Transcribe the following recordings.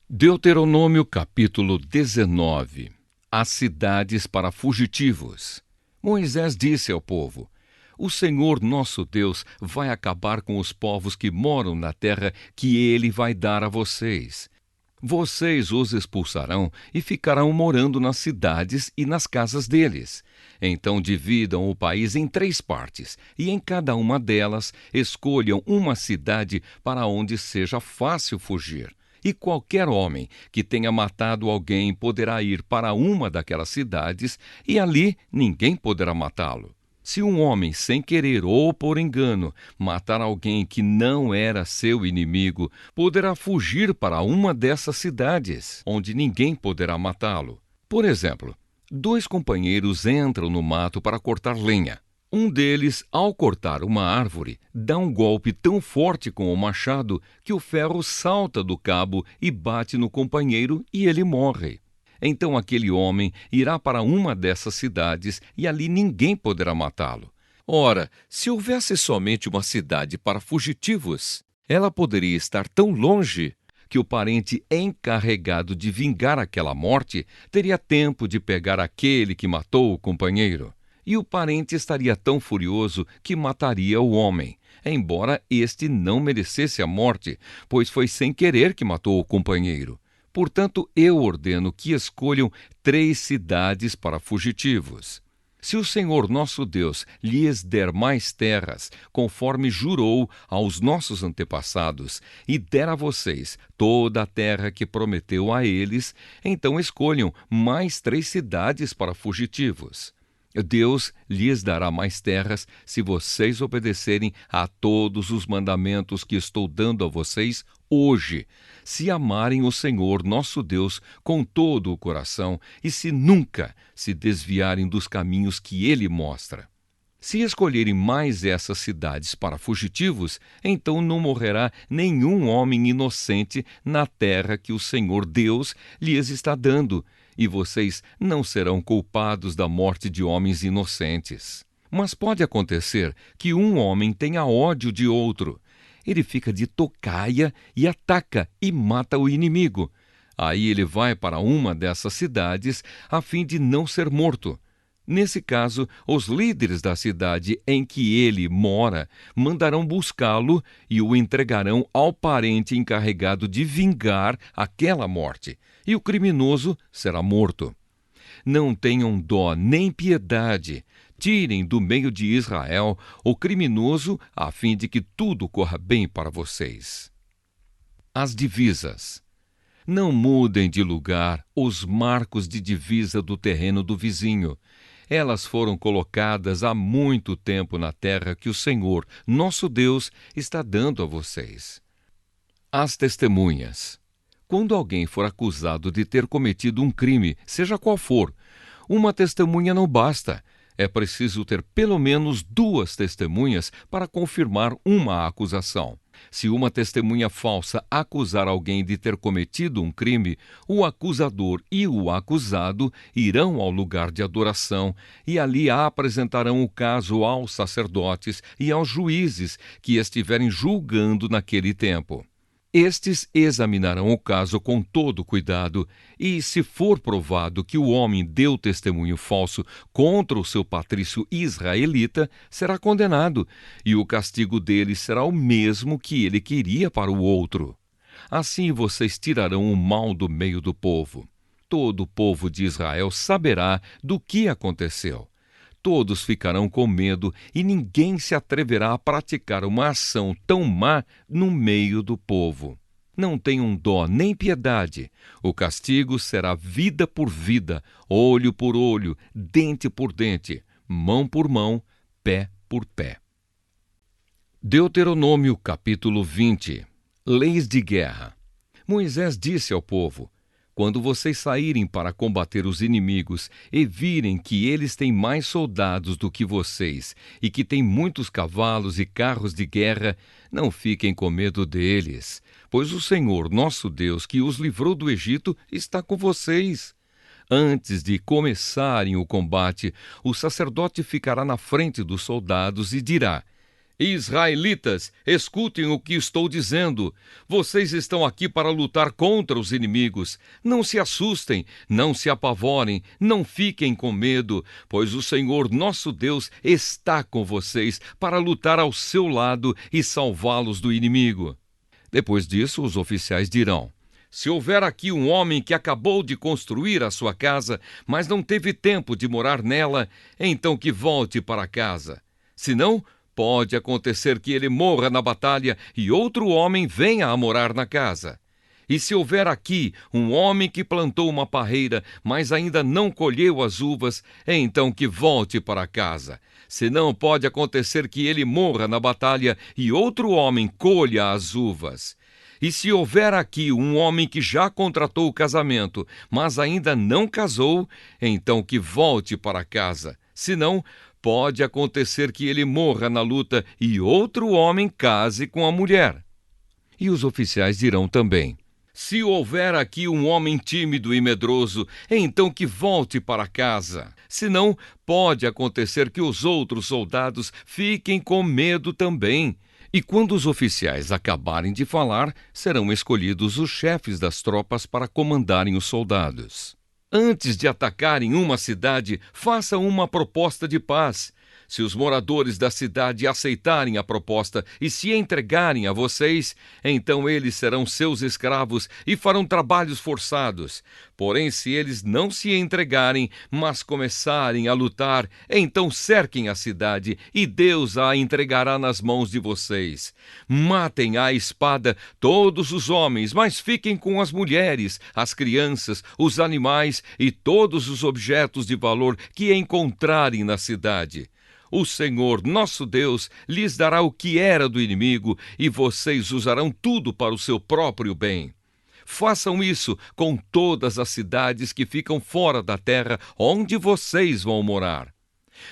Deuteronômio capítulo 19. As cidades para fugitivos. Moisés disse ao povo: O Senhor nosso Deus vai acabar com os povos que moram na terra que ele vai dar a vocês. Vocês os expulsarão e ficarão morando nas cidades e nas casas deles. Então dividam o país em 3 partes, e em cada uma delas escolham uma cidade para onde seja fácil fugir. E qualquer homem que tenha matado alguém poderá ir para uma daquelas cidades, e ali ninguém poderá matá-lo. Se um homem, sem querer ou por engano, matar alguém que não era seu inimigo, poderá fugir para uma dessas cidades, onde ninguém poderá matá-lo. Por exemplo, 2 companheiros entram no mato para cortar lenha. Um deles, ao cortar uma árvore, dá um golpe tão forte com o machado que o ferro salta do cabo e bate no companheiro e ele morre. Então aquele homem irá para uma dessas cidades e ali ninguém poderá matá-lo. Ora, se houvesse somente uma cidade para fugitivos, ela poderia estar tão longe que o parente encarregado de vingar aquela morte teria tempo de pegar aquele que matou o companheiro. E o parente estaria tão furioso que mataria o homem, embora este não merecesse a morte, pois foi sem querer que matou o companheiro. Portanto, eu ordeno que escolham 3 cidades para fugitivos. Se o Senhor nosso Deus lhes der mais terras, conforme jurou aos nossos antepassados, e der a vocês toda a terra que prometeu a eles, então escolham mais 3 cidades para fugitivos. Deus lhes dará mais terras se vocês obedecerem a todos os mandamentos que estou dando a vocês hoje, se amarem o Senhor nosso Deus com todo o coração e se nunca se desviarem dos caminhos que Ele mostra. Se escolherem mais essas cidades para fugitivos, então não morrerá nenhum homem inocente na terra que o Senhor Deus lhes está dando, e vocês não serão culpados da morte de homens inocentes. Mas pode acontecer que um homem tenha ódio de outro. Ele fica de tocaia e ataca e mata o inimigo. Aí ele vai para uma dessas cidades a fim de não ser morto. Nesse caso, os líderes da cidade em que ele mora mandarão buscá-lo e o entregarão ao parente encarregado de vingar aquela morte, e o criminoso será morto. Não tenham dó nem piedade. Tirem do meio de Israel o criminoso, a fim de que tudo corra bem para vocês. As divisas. Não mudem de lugar os marcos de divisa do terreno do vizinho. Elas foram colocadas há muito tempo na terra que o Senhor, nosso Deus, está dando a vocês. As testemunhas. Quando alguém for acusado de ter cometido um crime, seja qual for, uma testemunha não basta. É preciso ter pelo menos 2 testemunhas para confirmar uma acusação. Se uma testemunha falsa acusar alguém de ter cometido um crime, o acusador e o acusado irão ao lugar de adoração e ali apresentarão o caso aos sacerdotes e aos juízes que estiverem julgando naquele tempo. Estes examinarão o caso com todo cuidado e, se for provado que o homem deu testemunho falso contra o seu patrício israelita, será condenado, e o castigo dele será o mesmo que ele queria para o outro. Assim vocês tirarão o mal do meio do povo. Todo o povo de Israel saberá do que aconteceu. Todos ficarão com medo e ninguém se atreverá a praticar uma ação tão má no meio do povo. Não tenham dó nem piedade. O castigo será vida por vida, olho por olho, dente por dente, mão por mão, pé por pé. Deuteronômio capítulo 20. Leis de guerra. Moisés disse ao povo: Quando vocês saírem para combater os inimigos e virem que eles têm mais soldados do que vocês e que têm muitos cavalos e carros de guerra, não fiquem com medo deles, pois o Senhor, nosso Deus, que os livrou do Egito, está com vocês. Antes de começarem o combate, o sacerdote ficará na frente dos soldados e dirá: Israelitas, escutem o que estou dizendo. Vocês estão aqui para lutar contra os inimigos. Não se assustem, não se apavorem, não fiquem com medo, pois o Senhor nosso Deus está com vocês para lutar ao seu lado e salvá-los do inimigo. Depois disso, os oficiais dirão: se houver aqui um homem que acabou de construir a sua casa, mas não teve tempo de morar nela, então que volte para casa. Senão, pode acontecer que ele morra na batalha e outro homem venha a morar na casa. E se houver aqui um homem que plantou uma parreira, mas ainda não colheu as uvas, então que volte para casa. Senão pode acontecer que ele morra na batalha e outro homem colha as uvas. E se houver aqui um homem que já contratou o casamento, mas ainda não casou, então que volte para casa. Senão, pode acontecer que ele morra na luta e outro homem case com a mulher. E os oficiais dirão também: se houver aqui um homem tímido e medroso, então que volte para casa. Senão, pode acontecer que os outros soldados fiquem com medo também. E quando os oficiais acabarem de falar, serão escolhidos os chefes das tropas para comandarem os soldados. Antes de atacarem uma cidade, façam uma proposta de paz. Se os moradores da cidade aceitarem a proposta e se entregarem a vocês, então eles serão seus escravos e farão trabalhos forçados. Porém, se eles não se entregarem, mas começarem a lutar, então cerquem a cidade e Deus a entregará nas mãos de vocês. Matem à espada todos os homens, mas fiquem com as mulheres, as crianças, os animais e todos os objetos de valor que encontrarem na cidade. O Senhor, nosso Deus, lhes dará o que era do inimigo e vocês usarão tudo para o seu próprio bem. Façam isso com todas as cidades que ficam fora da terra onde vocês vão morar.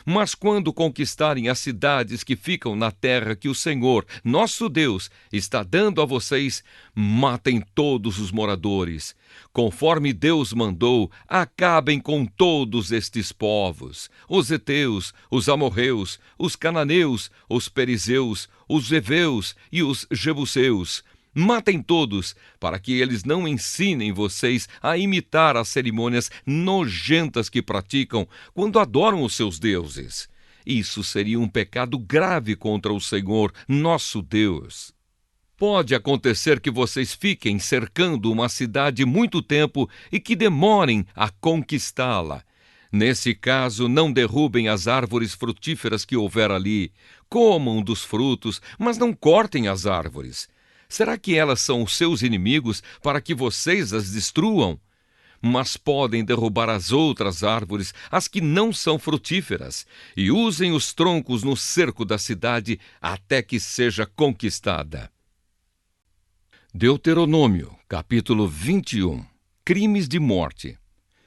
Mas quando conquistarem as cidades que ficam na terra que o Senhor, nosso Deus, está dando a vocês, matem todos os moradores. Conforme Deus mandou, acabem com todos estes povos: os heteus, os amorreus, os cananeus, os perizeus, os heveus e os jebuseus. Matem todos, para que eles não ensinem vocês a imitar as cerimônias nojentas que praticam quando adoram os seus deuses. Isso seria um pecado grave contra o Senhor, nosso Deus. Pode acontecer que vocês fiquem cercando uma cidade muito tempo e que demorem a conquistá-la. Nesse caso, não derrubem as árvores frutíferas que houver ali. Comam dos frutos, mas não cortem as árvores. Será que elas são os seus inimigos para que vocês as destruam? Mas podem derrubar as outras árvores, as que não são frutíferas, e usem os troncos no cerco da cidade até que seja conquistada. Deuteronômio, capítulo 21. Crimes de morte.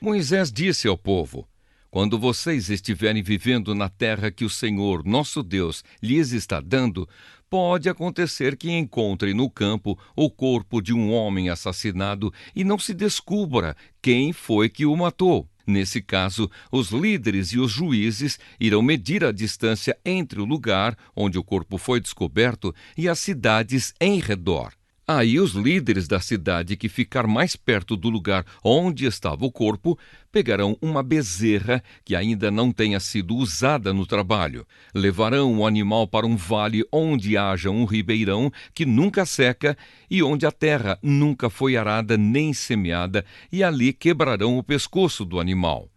Moisés disse ao povo: quando vocês estiverem vivendo na terra que o Senhor, nosso Deus, lhes está dando, pode acontecer que encontrem no campo o corpo de um homem assassinado e não se descubra quem foi que o matou. Nesse caso, os líderes e os juízes irão medir a distância entre o lugar onde o corpo foi descoberto e as cidades em redor. Aí os líderes da cidade que ficar mais perto do lugar onde estava o corpo pegarão uma bezerra que ainda não tenha sido usada no trabalho. Levarão o animal para um vale onde haja um ribeirão que nunca seca e onde a terra nunca foi arada nem semeada, e ali quebrarão o pescoço do animal.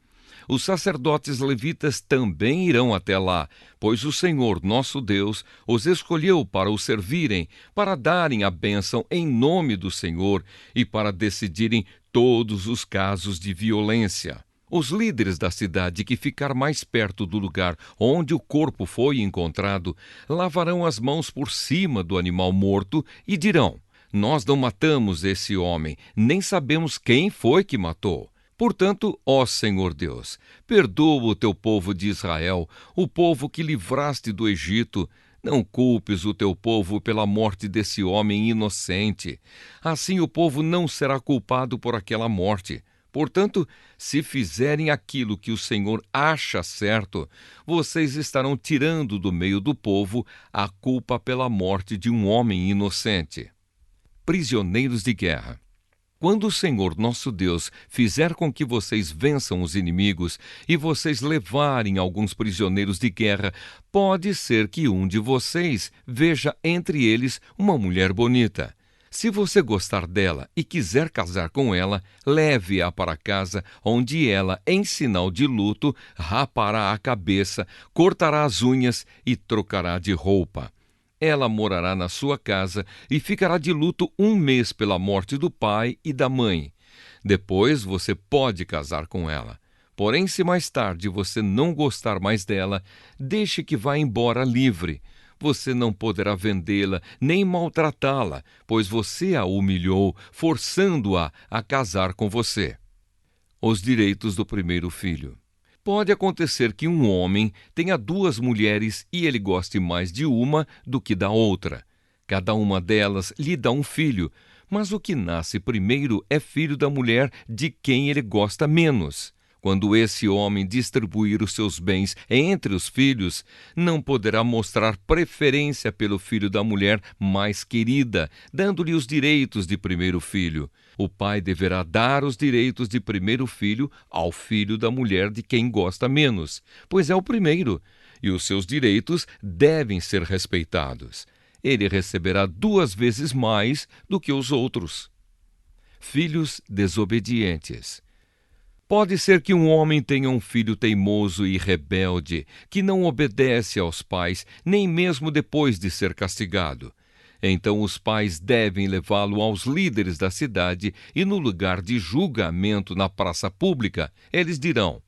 Os sacerdotes levitas também irão até lá, pois o Senhor, nosso Deus, os escolheu para o servirem, para darem a bênção em nome do Senhor e para decidirem todos os casos de violência. Os líderes da cidade que ficar mais perto do lugar onde o corpo foi encontrado lavarão as mãos por cima do animal morto e dirão: nós não matamos esse homem, nem sabemos quem foi que matou. Portanto, ó Senhor Deus, perdoa o teu povo de Israel, o povo que livraste do Egito. Não culpes o teu povo pela morte desse homem inocente. Assim o povo não será culpado por aquela morte. Portanto, se fizerem aquilo que o Senhor acha certo, vocês estarão tirando do meio do povo a culpa pela morte de um homem inocente. Prisioneiros de guerra. Quando o Senhor nosso Deus fizer com que vocês vençam os inimigos e vocês levarem alguns prisioneiros de guerra, pode ser que um de vocês veja entre eles uma mulher bonita. Se você gostar dela e quiser casar com ela, leve-a para casa, onde ela, em sinal de luto, rapará a cabeça, cortará as unhas e trocará de roupa. Ela morará na sua casa e ficará de luto 1 mês pela morte do pai e da mãe. Depois você pode casar com ela. Porém, se mais tarde você não gostar mais dela, deixe que vá embora livre. Você não poderá vendê-la nem maltratá-la, pois você a humilhou, forçando-a a casar com você. Os direitos do primeiro filho. Pode acontecer que um homem tenha 2 mulheres e ele goste mais de uma do que da outra. Cada uma delas lhe dá um filho, mas o que nasce primeiro é filho da mulher de quem ele gosta menos. Quando esse homem distribuir os seus bens entre os filhos, não poderá mostrar preferência pelo filho da mulher mais querida, dando-lhe os direitos de primeiro filho. O pai deverá dar os direitos de primeiro filho ao filho da mulher de quem gosta menos, pois é o primeiro, e os seus direitos devem ser respeitados. Ele receberá 2 vezes mais do que os outros. Filhos desobedientes. Pode ser que um homem tenha um filho teimoso e rebelde, que não obedece aos pais, nem mesmo depois de ser castigado. Então os pais devem levá-lo aos líderes da cidade e no lugar de julgamento na praça pública, eles dirão: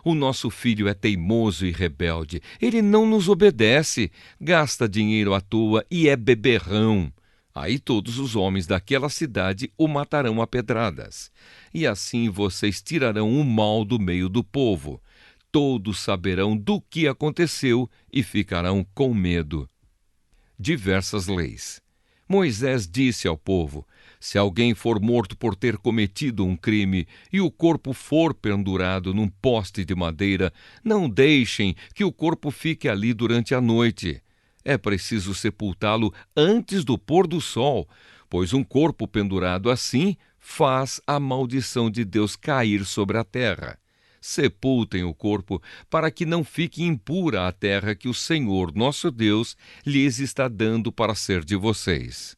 o nosso filho é teimoso e rebelde, ele não nos obedece, gasta dinheiro à toa e é beberrão. Aí todos os homens daquela cidade o matarão a pedradas. E assim vocês tirarão o mal do meio do povo. Todos saberão do que aconteceu e ficarão com medo. Diversas leis. Moisés disse ao povo: se alguém for morto por ter cometido um crime e o corpo for pendurado num poste de madeira, não deixem que o corpo fique ali durante a noite. É preciso sepultá-lo antes do pôr do sol, pois um corpo pendurado assim faz a maldição de Deus cair sobre a terra. Sepultem o corpo para que não fique impura a terra que o Senhor, nosso Deus, lhes está dando para ser de vocês.